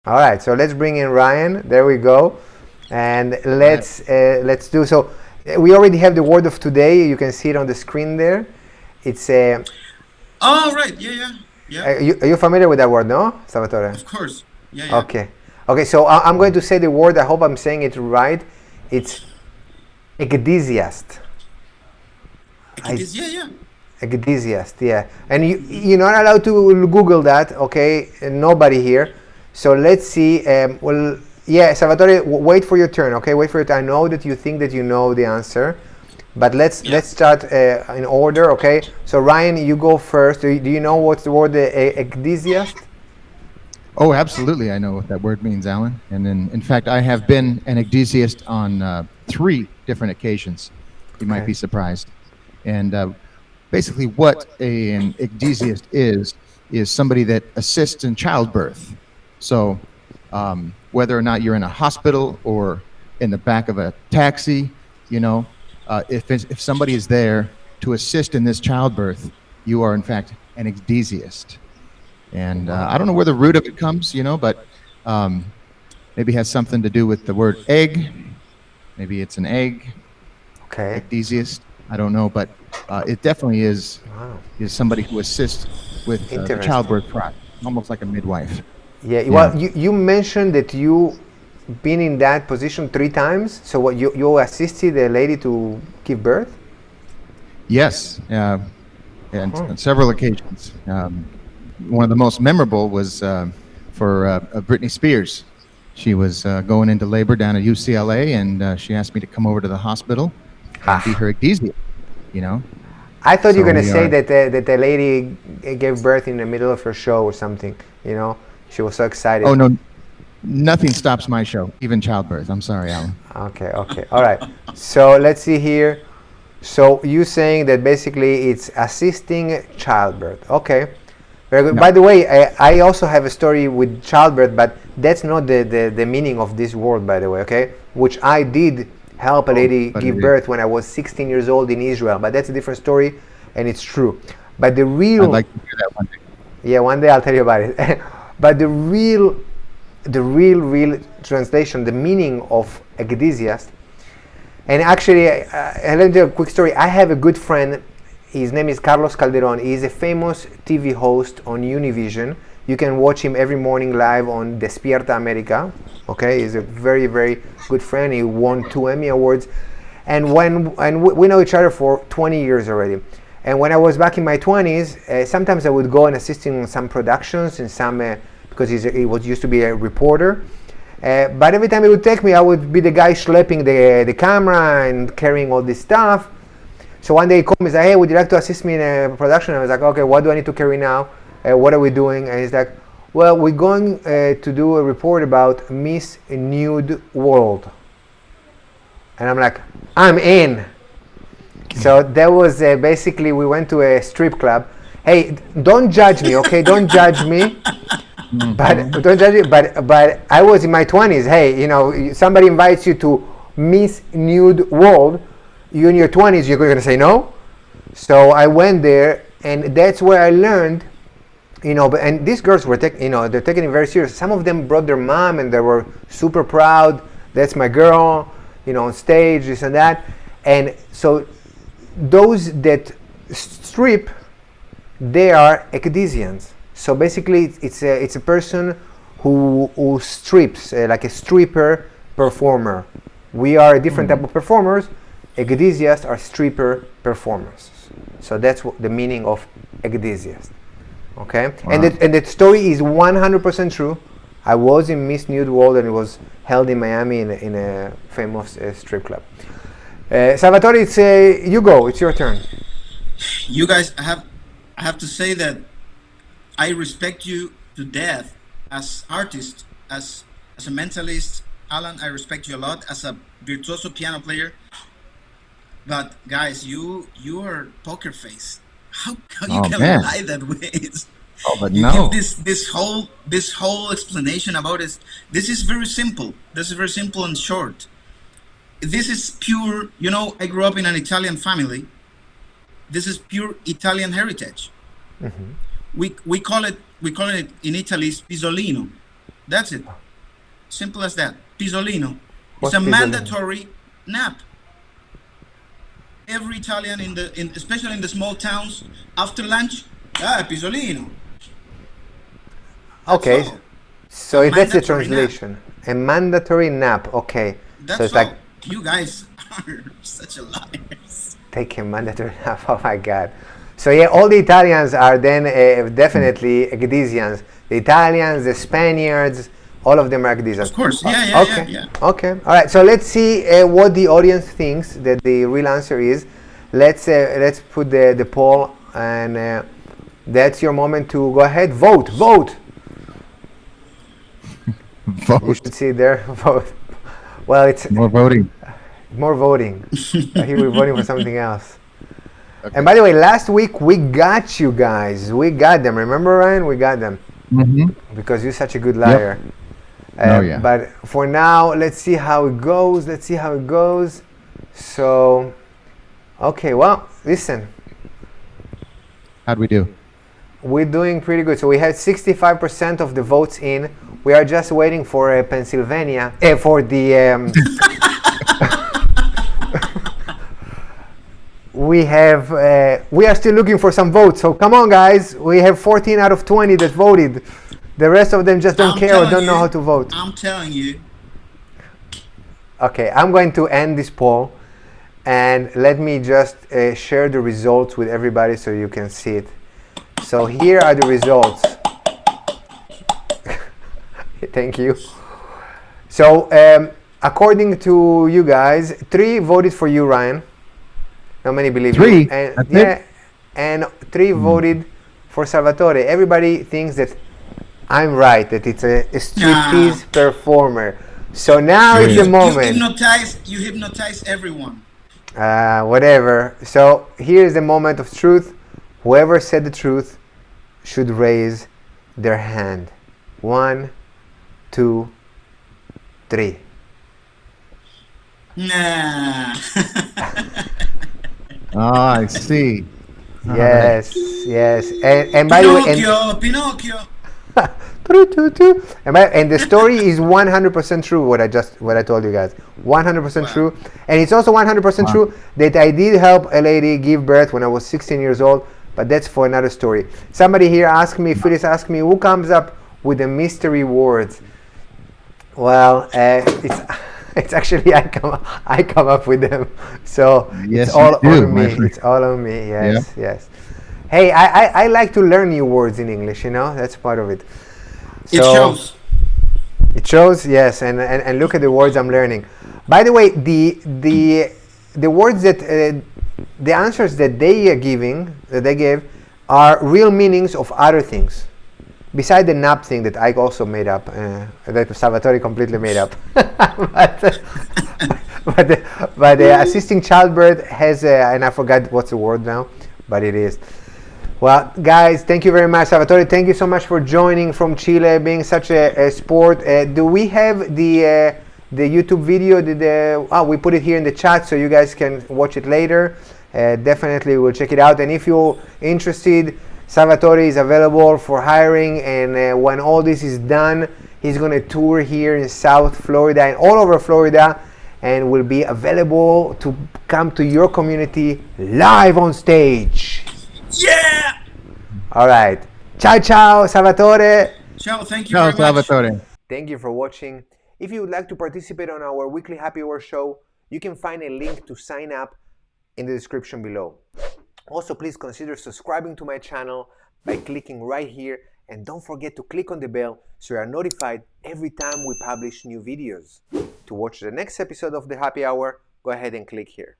All right, so let's bring in Ryan. There we go, and let's do so. We already have the word of today. You can see it on the screen there. It's a. Oh right, yeah. Are you familiar with that word, no, Salvatore? Of course, yeah. Okay. So I'm going to say the word. I hope I'm saying it right. It's ecdysiast. Ecdysiast, yeah. And you're not allowed to Google that, okay? Nobody here. So let's see. Well, yeah, Salvatore, wait for your turn, okay? Wait for your turn. I know that you think that you know the answer, but let's start in order, okay? So Ryan, you go first. Do you know what's the word ecdysiast? Oh, absolutely. I know what that word means, Alan. And in fact, I have been an ecdysiast on 3 different occasions. You might be surprised. And basically what an ecdysiast is somebody that assists in childbirth. So whether or not you're in a hospital or in the back of a taxi, you know, if somebody is there to assist in this childbirth, you are in fact an ecdysiast. And I don't know where the root of it comes, you know, but maybe it has something to do with the word egg. Maybe it's an egg. Okay. Ecdysiast. I don't know, but it definitely is somebody who assists with the childbirth process, almost like a midwife. Yeah. Well, you mentioned that you been in that position 3 times. So what you assisted a lady to give birth? Yes, and on several occasions. One of the most memorable was for Britney Spears. She was going into labor down at UCLA, and she asked me to come over to the hospital and be her ecdysiast, you know. I thought you were going to say that the lady gave birth in the middle of her show or something, you know. She was so excited. Oh, no. Nothing stops my show, even childbirth. I'm sorry, Alan. Okay. All right. So let's see here. So you saying that basically it's assisting childbirth. Okay. Very good. No. By the way, I also have a story with childbirth, but that's not the meaning of this word, by the way, okay? Which I did help a lady give birth when I was 16 years old in Israel, but that's a different story, and it's true. But the real... I'd like to hear that one day. Yeah, one day I'll tell you about it. But the real translation, the meaning of ecdysiast, and actually, let me tell you a quick story. I have a good friend. His name is Carlos Calderon. He's a famous TV host on Univision. You can watch him every morning live on Despierta America. Okay, he's a very, very good friend. He won 2 Emmy Awards. And we know each other for 20 years already. And when I was back in my 20s, sometimes I would go and assist in some productions, in some, because he was used to be a reporter. But every time he would take me, I would be the guy schlepping the camera and carrying all this stuff. So one day he called me and said, hey, would you like to assist me in a production? I was like, okay, what do I need to carry now? What are we doing? And he's like, well, we're going to do a report about Miss Nude World. And I'm like, I'm in. So that was basically, we went to a strip club. Hey, don't judge me, okay? Don't judge me. But don't judge me. But I was in my 20s. Hey, you know, somebody invites you to Miss Nude World. You in your 20s, you're going to say no. So I went there, and that's where I learned, you know. And these girls were, they're taking it very serious. Some of them brought their mom, and they were super proud. That's my girl, you know, on stage, this and that. And so those that strip, they are ecdysians. So basically, it's a person who strips, like a stripper performer. We are a different type of performers. Ecdysiasts are stripper performers. So that's the meaning of ecdysiast. Okay? Wow. And the story is 100% true. I was in Miss Nude World, and it was held in Miami in a famous strip club. Salvatore, it's you go. It's your turn. You guys, I have to say that I respect you to death as artist, as a mentalist. Alan, I respect you a lot as a virtuoso piano player. But guys, you are poker face. How you can lie that way? But you no. give this whole explanation about it. This is very simple. This is very simple and short. This is pure. You know, I grew up in an Italian family. This is pure Italian heritage. We call it in Italy pisolino. That's it. Simple as that. Pisolino. What's It's a pisolino? mandatory nap. Every Italian especially in the small towns, after lunch, pisolino. Okay, all. so if that's the Mandatory nap. translation, a mandatory nap. Okay, That's so it's all. like You guys are such a liars. take a mandatory nap. Oh my God. So yeah, all the Italians are then definitely Egdesians. The Italians, the Spaniards, all of them are Egdesians. Of course. Yeah. Okay. Okay. All right. So let's see what the audience thinks that the real answer is. Let's put the poll, and that's your moment to go ahead. Vote. Vote. You Vote. should see there. Vote. Well, it's More voting. more voting. Here we're voting for something else. Okay. And by the way, last week we got you guys. We got them. Remember, Ryan? We got them. Mm-hmm. Because you're such a good liar. Yep. Oh, yeah. But for now, let's see how it goes. Let's see how it goes. So, okay, well, listen. How'd we do? We're doing pretty good. So we had 65% of the votes in. We are just waiting for Pennsylvania, for the... we are still looking for some votes. So come on, guys. We have 14 out of 20 that voted. The rest of them just don't care or don't know how to vote. I'm telling you. Okay, I'm going to end this poll, and let me just share the results with everybody so you can see it. So here are the results. Thank you. So according to you guys, 3 voted for you, Ryan. Not many believe 3? you. And, That's yeah, it? and 3 voted for Salvatore. Everybody thinks that I'm right, that it's a striptease performer. So now is the moment. You hypnotize everyone. Whatever. So here's the moment of truth. Whoever said the truth should raise their hand. 1, 2, 3. Nah. Ah, I see. Yes, yes. And by the way, Pinocchio. and the story is 100% true. What I told you guys, 100% true, and it's also 100% true that I did help a lady give birth when I was 16 years old. But that's for another story. Somebody here asked me, Phyllis asked me, who comes up with the mystery words? Well, it's actually I come up with them. So Yes, it's all you do, on my me. friend. It's all on me. Yes, Yep. yes. Hey, I like to learn new words in English. You know, that's part of it. So, It shows. It shows, yes, and look at the words I'm learning. By the way, the words that the answers that they gave are real meanings of other things, beside the nap thing that I also made up, that Salvatore completely made up. but the assisting childbirth has, and I forgot what's the word now, but it is. Well, guys, thank you very much. Salvatore, thank you so much for joining from Chile, being such a sport. Do we have the YouTube video? We put it here in the chat so you guys can watch it later. Definitely we'll check it out. And if you're interested, Salvatore is available for hiring. And when all this is done, he's going to tour here in South Florida and all over Florida, and will be available to come to your community live on stage. Yeah. All right. Ciao, ciao, Salvatore. Ciao. Thank you Ciao, very much. Salvatore. Thank you for watching. If you would like to participate on our weekly happy hour show, you can find a link to sign up in the description below. Also, please consider subscribing to my channel by clicking right here, and don't forget to click on the bell so you are notified every time we publish new videos. To watch the next episode of the happy hour, go ahead and click here.